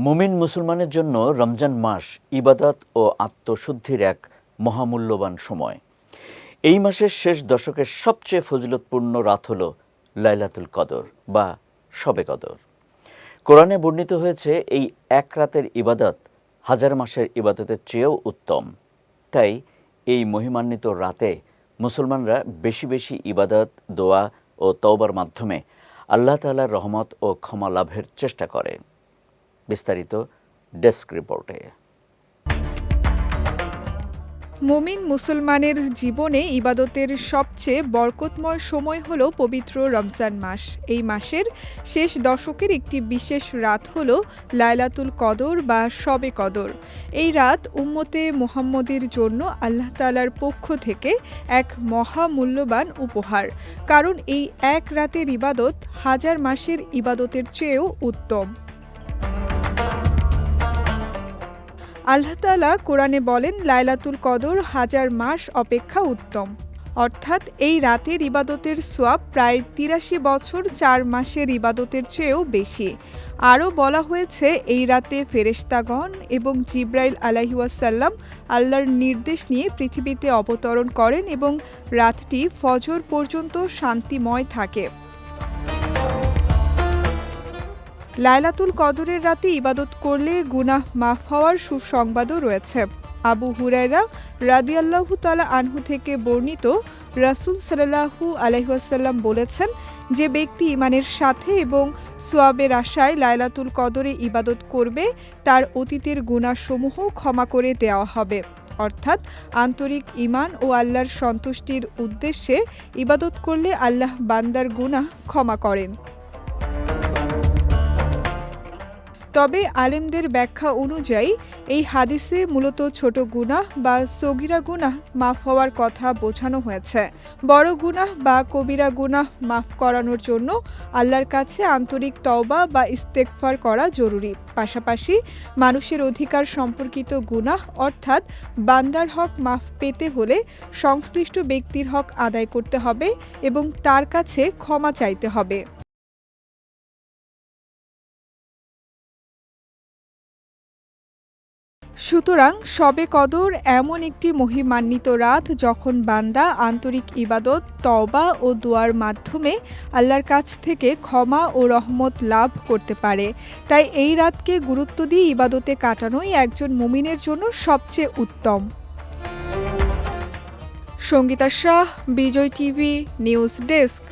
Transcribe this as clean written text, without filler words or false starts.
মুমিন মুসলমানের জন্য রমজান মাস ইবাদত ও আত্মশুদ্ধির এক মহামূল্যবান সময়। এই মাসের শেষ দশকের সবচেয়ে ফজিলতপূর্ণ রাত হল লাইলাতুল কদর বা শবে কদর। কোরআনে বর্ণিত হয়েছে এই এক রাতের ইবাদত হাজার মাসের ইবাদতের চেয়েও উত্তম। তাই এই মহিমান্বিত রাতে মুসলমানরা বেশি বেশি ইবাদত, দোয়া ও তওবার মাধ্যমে আল্লাহ তাআলার রহমত ও ক্ষমা লাভের চেষ্টা করে। বিস্তারিত ডেস্ক রিপোর্টে। মুমিন মুসলমানের জীবনে ইবাদতের সবচেয়ে বরকতময় সময় হলো পবিত্র রমজান মাস। এই মাসের শেষ দশকের একটি বিশেষ রাত হলো লাইলাতুল কদর বা শবে কদর। এই রাত উম্মতে মুহাম্মদের জন্য আল্লাহ তাআলার পক্ষ থেকে এক মহামূল্যবান উপহার, কারণ এই এক রাতের ইবাদত হাজার মাসের ইবাদতের চেয়েও উত্তম। আল্লাহ তাআলা কোরআনে বলেন, লাইলাতুল কদর হাজার মাস অপেক্ষা উত্তম। অর্থাৎ এই রাতের ইবাদতের সওয়াব প্রায় ৮৩ বছর ৪ মাসের ইবাদতের চেয়েও বেশি। আরও বলা হয়েছে, এই রাতে ফেরেশতাগণ এবং জিবরাইল আলাইহিওয়াসাল্লাম আল্লাহর নির্দেশ নিয়ে পৃথিবীতে অবতরণ করেন এবং রাতটি ফজর পর্যন্ত শান্তিময় থাকে। লাইলাতুল কদরের রাতে ইবাদত করলে গুনাহ মাফ হওয়ার সুসংবাদও রয়েছে। আবু হুরায়রা রাদিয়াল্লাহু তাআলা আনহু থেকে বর্ণিত, রাসূল সাল্লাল্লাহু আলাইহি ওয়াসাল্লাম বলেছেন, যে ব্যক্তি ঈমানের সাথে এবং সওয়াবের আশায় লাইলাতুল কদরে ইবাদত করবে, তার অতীতের গুনাহসমূহ ক্ষমা করে দেওয়া হবে। অর্থাৎ আন্তরিক ঈমান ও আল্লাহর সন্তুষ্টির উদ্দেশ্যে ইবাদত করলে আল্লাহ বান্দার গুনাহ ক্ষমা করেন। তবে আলেমদের ব্যাখ্যা অনুযায়ী এই হাদিসে মূলত ছোট গুনাহ বা সগীরা গুনাহ মাফ হওয়ার কথা বোঝানো হয়েছে। বড় গুনাহ বা কবিরা গুনাহ মাফ করানোর জন্য আল্লাহর কাছে আন্তরিক তওবা বা ইস্তেগফার করা জরুরি। পাশাপাশি মানুষের অধিকার সম্পর্কিত গুনাহ অর্থাৎ বান্দার হক মাফ পেতে হলে সংশ্লিষ্ট ব্যক্তির হক আদায় করতে হবে এবং তার কাছে ক্ষমা চাইতে হবে। সুতরাং শবে কদর এমন একটি মহিমান্বিত রাত যখন বান্দা আন্তরিক ইবাদত, তওবা ও দোয়ার মাধ্যমে আল্লাহর কাছ থেকে ক্ষমা ও রহমত লাভ করতে পারে। তাই এই রাতকে গুরুত্ব দিয়ে ইবাদতে কাটানোই একজন মুমিনের জন্য সবচেয়ে উত্তম। সঙ্গীতা শাহ, বিজয় টিভি নিউজ ডেস্ক।